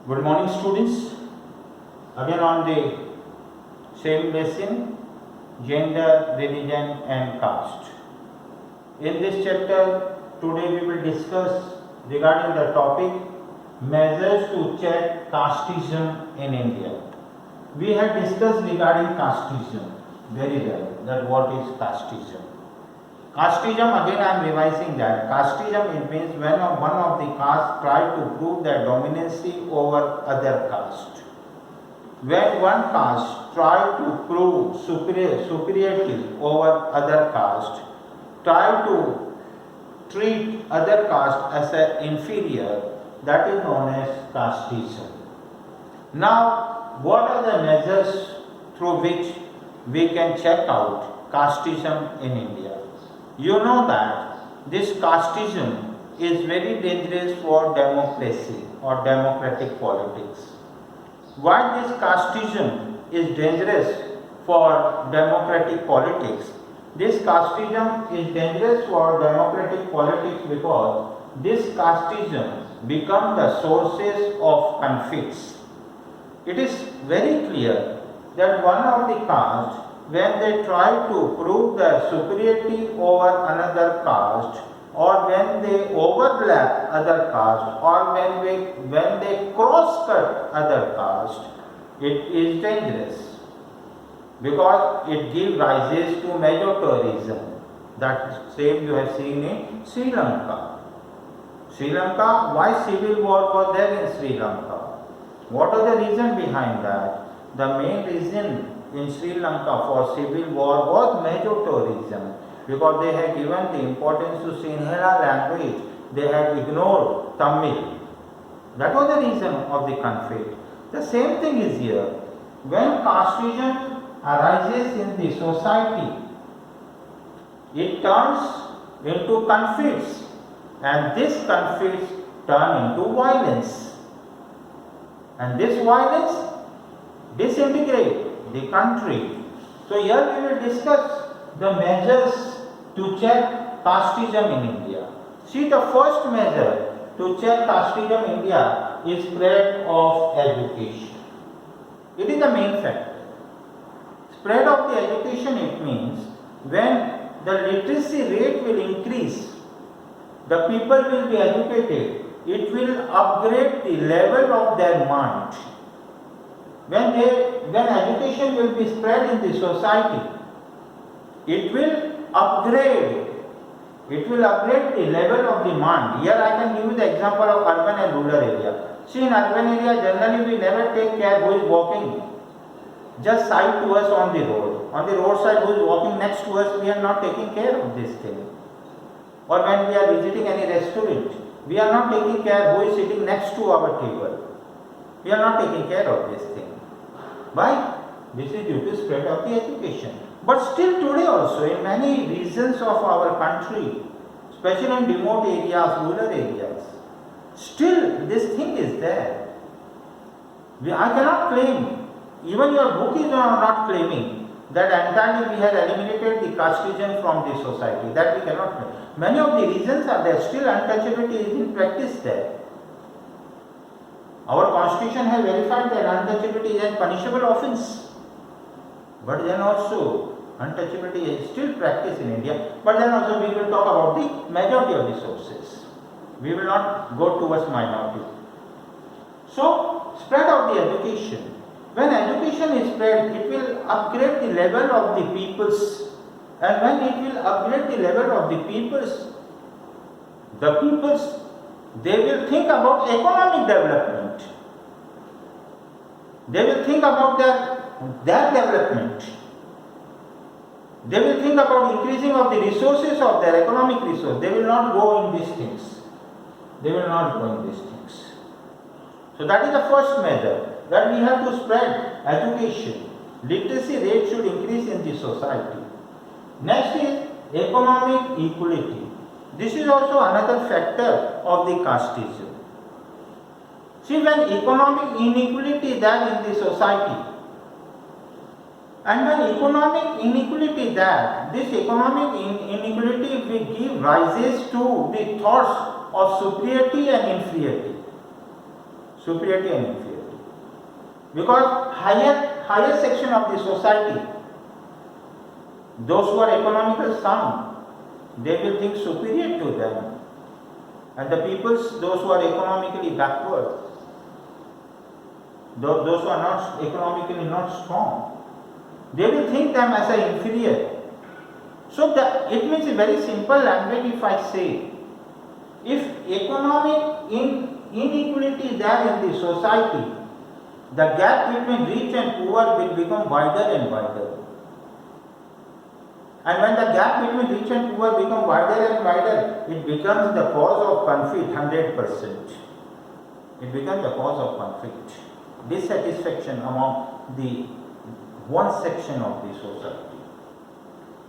Good morning, students. Again on the same lesson, gender, religion and caste. In this chapter, today we will discuss regarding the topic measures to check casteism in India. We had discussed regarding casteism very well, that what is casteism. Casteism, again I am revising that. Casteism, it means when one of the caste try to prove their dominancy over other caste. When one caste try to prove superiority over other caste, try to treat other caste as an inferior, that is known as casteism. Now, what are the measures through which we can check out casteism in India? You know that this casteism is very dangerous for democracy or democratic politics. Why this casteism is dangerous for democratic politics? This casteism is dangerous for democratic politics because this casteism become the sources of conflicts. It is very clear that one of the caste, when they try to prove their superiority over another caste, or when they overlap other caste, or when they cross cut other caste, it is dangerous because it gives rises to majoritarianism. That same you have seen in Sri Lanka. Sri Lanka, why civil war was there in Sri Lanka? What are the reason behind that? The main reason in Sri Lanka for civil war was majoritarianism, because they had given the importance to Sinhala language, they had ignored Tamil. That was the reason of the conflict. The same thing is here. When casteism arises in the society, it turns into conflicts, and these conflicts turn into violence. And this violence disintegrates the country. So here we will discuss the measures to check casteism in India. See, the first measure to check casteism in India is spread of education. It is the main factor. Spread of the education, it means when the literacy rate will increase, the people will be educated, it will upgrade the level of their mind. When education will be spread in the society, it will upgrade the level of the mind. Here I can give you the example of urban and rural area. See, in urban area generally we never take care who is walking just side to us on the road. On the roadside who is walking next to us, we are not taking care of this thing. Or when we are visiting any restaurant, we are not taking care who is sitting next to our table. We are not taking care of this thing. Why? This is due to spread of the education. But still today also in many regions of our country, especially in remote areas, rural areas, still this thing is there. I cannot claim, even your book is not claiming that entirely we have eliminated the casteism from the society. That we cannot claim. Many of the reasons are there, still untouchability is in practice there. Our constitution has verified that untouchability is a punishable offence. But then also, untouchability is still practiced in India. But then also we will talk about the majority of the sources. We will not go towards minority. So, spread of the education. When education is spread, it will upgrade the level of the peoples. And when it will upgrade the level of the peoples, they will think about economic development. They will think about their development. They will think about increasing of the resources of their economic resource. They will not go in these things. They will not go in these things. So that is the first measure, that we have to spread education. Literacy rate should increase in the society. Next is economic equality. This is also another factor of the casteism. See, when economic inequality is there in the society, and when economic inequality is there, this economic inequality will give rises to the thoughts of superiority and inferiority. superiority and inferiority. Because higher section of the society, those who are economically sound, they will think superior to them. And the peoples, those who are economically backward, those who are not economically not strong, they will think them as an inferior. So it means a very simple language if I say, if economic inequality is there in the society, the gap between rich and poor will become wider and wider. And when the gap between rich and poor becomes wider and wider, it becomes the cause of conflict 100%. It becomes the cause of conflict, dissatisfaction among the one section of the society.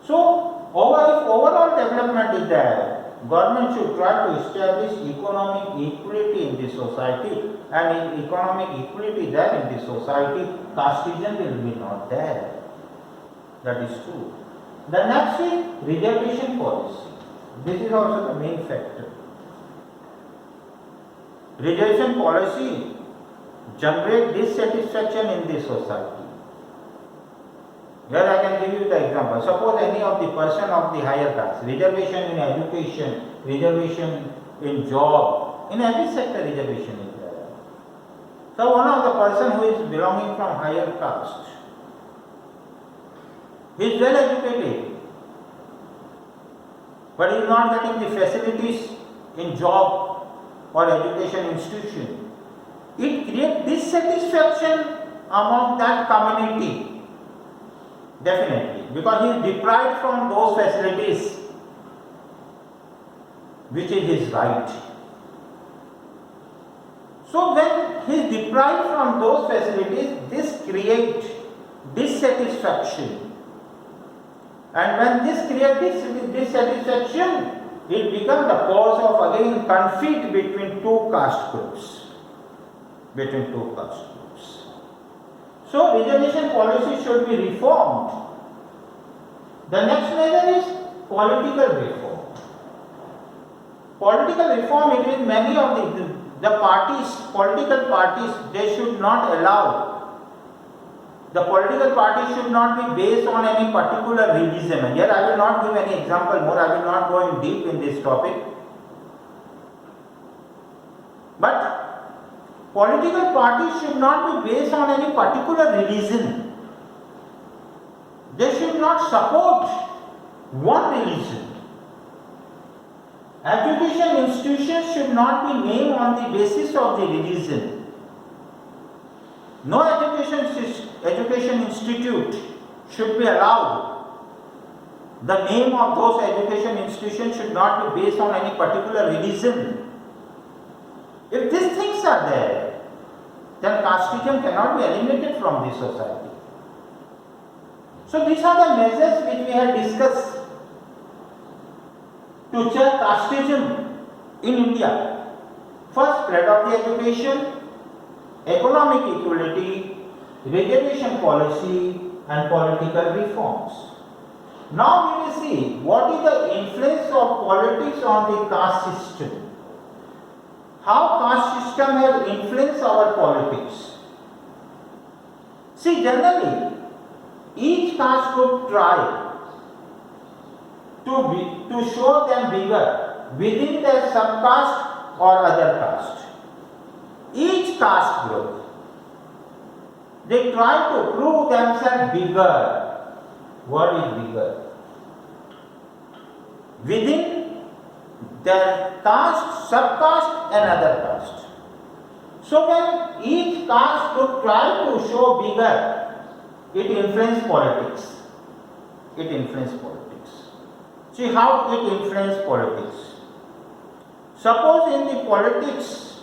So, if overall development is there, government should try to establish economic equality in the society, and if economic equality there in the society, casteism will be not there. That is true. The next is reservation policy. This is also the main factor. Reservation policy generates dissatisfaction in the society. Here I can give you the example. Suppose any of the person of the higher caste, reservation in education, reservation in job, in every sector reservation is there. So one of the person who is belonging from higher caste, he is well educated, but he is not getting the facilities in job or education institution. It creates dissatisfaction among that community. Definitely, because he is deprived from those facilities which is his right. So when he is deprived from those facilities, this creates dissatisfaction. And when this creates dissatisfaction, it becomes the cause of again conflict between two caste groups. So reservation policy should be reformed. The next measure is political reform. Political reform, it means many of the parties, political parties, they should not allow. The political party should not be based on any particular religion. And here I will not give any example more, I will not go in deep in this topic. But political parties should not be based on any particular religion. They should not support one religion. Education institutions should not be named on the basis of the religion. No education institute should be allowed. The name of those education institutions should not be based on any particular religion. If these things are there, then casteism cannot be eliminated from the society. So these are the measures which we have discussed to check casteism in India. First, spread of the education, economic equality, reservation policy and political reforms. Now we will see what is the influence of politics on the caste system. How caste system has influenced our politics. See, generally, each caste group try to show them bigger within their subcaste or other caste. Each caste group, they try to prove themselves bigger. What is bigger? Within their caste, subcaste and other caste. So when each caste group try to show bigger, it influences politics. See how it influences politics. Suppose in the politics,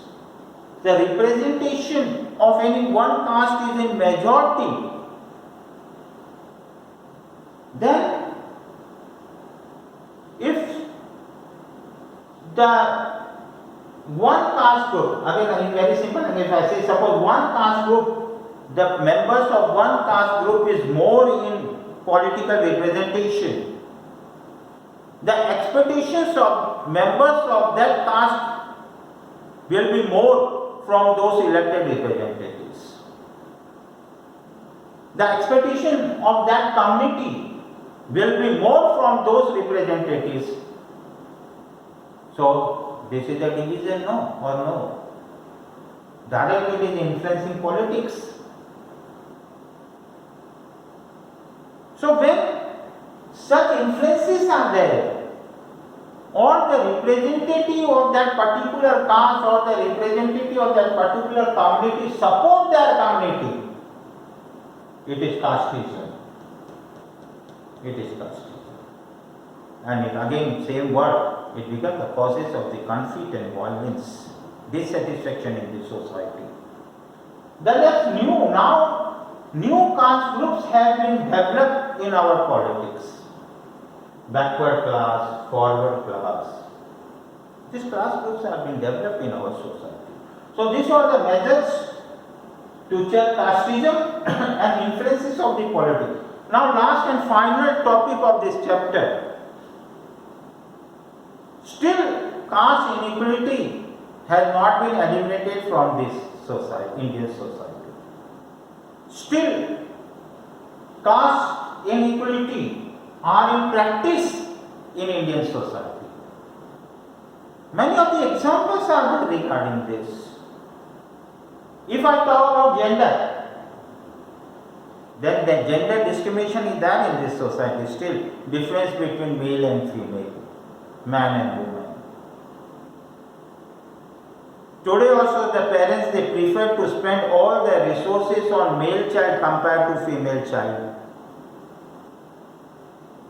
the representation of any one caste is in majority, then if the one caste group, again very simple, if I say suppose one caste group, the members of one caste group is more in political representation, the expectations of members of that caste will be more from those elected representatives. The expectation of that community will be more from those representatives. So, this is a division, no or no? Directly it is influencing politics. So, when such influences are there, or the representative of that particular caste or the representative of that particular community support their community, it is casteism. It is casteism. And it again, same word, it becomes the causes of the conflict and violence, dissatisfaction in the society. That is new. Now, new caste groups have been developed in our politics. Backward class, forward class. These class groups have been developed in our society. So these are the measures to check casteism and influences of the politics. Now last and final topic of this chapter. Still caste inequality has not been eliminated from this society, Indian society. Still caste inequality are in practice in Indian society. Many of the examples are there regarding this. If I talk about gender, then the gender discrimination is there in this society. Still, difference between male and female, man and woman. Today also the parents, they prefer to spend all their resources on male child compared to female child.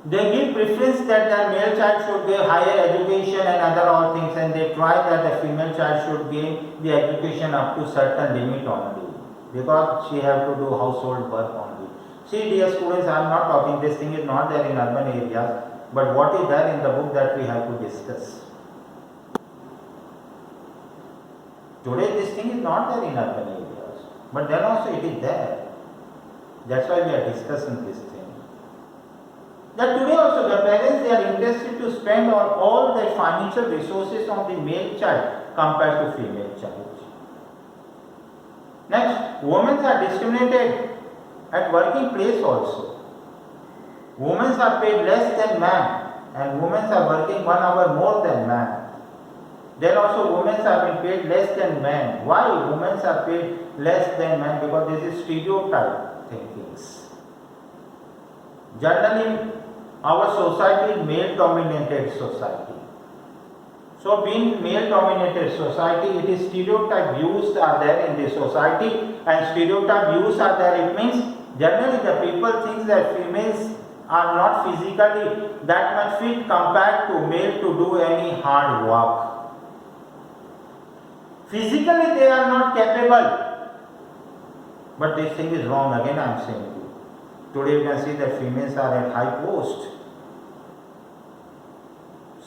They give preference that their male child should get higher education and other all things, and they try that the female child should gain the education up to certain limit only, because she have to do household work only. See dear students, I am not talking, this thing is not there in urban areas, but what is there in the book that we have to discuss. Today this thing is not there in urban areas, but then also it is there. That's why we are discussing this thing. That today also the parents, they are interested to spend on all their financial resources on the male child compared to female child. Next, women are discriminated at working place also. Women are paid less than men, and women are working 1 hour more than men. Then also women are being paid less than men. Why women are paid less than men? Because this is stereotype thinkings. Generally, our society is male-dominated society. So, being male-dominated society, it is stereotype views are there in the society, and stereotype views are there. It means generally the people think that females are not physically that much fit compared to male to do any hard work. Physically they are not capable, but this thing is wrong. Again I am saying to you. Today you can see that females are at high post.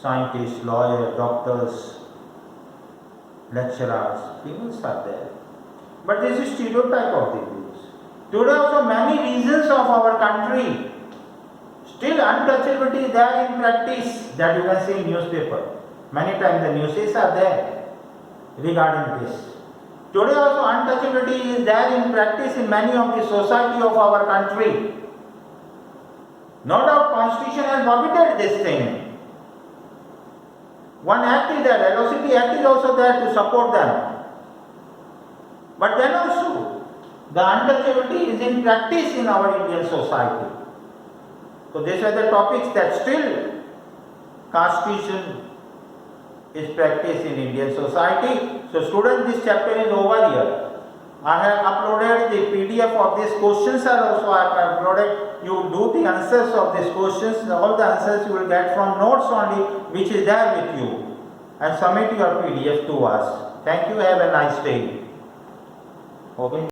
Scientists, lawyers, doctors, lecturers, females are there. But this is stereotype of the views. Today also many regions of our country, still untouchability is there in practice, that you can see in newspaper. Many times the newses are there regarding this. Today also untouchability is there in practice in many of the society of our country. No doubt Constitution has prohibited this thing. One act is there, LOCP Act is also there to support them. But then also, the untouchability is in practice in our Indian society. So these are the topics that still casteism is practiced in Indian society. So students, this chapter is over here. I have uploaded the PDF of these questions are also I have uploaded. You do the answers of these questions, all the answers you will get from notes only, which is there with you, and submit your PDF to us. Thank you, have a nice day. Okay.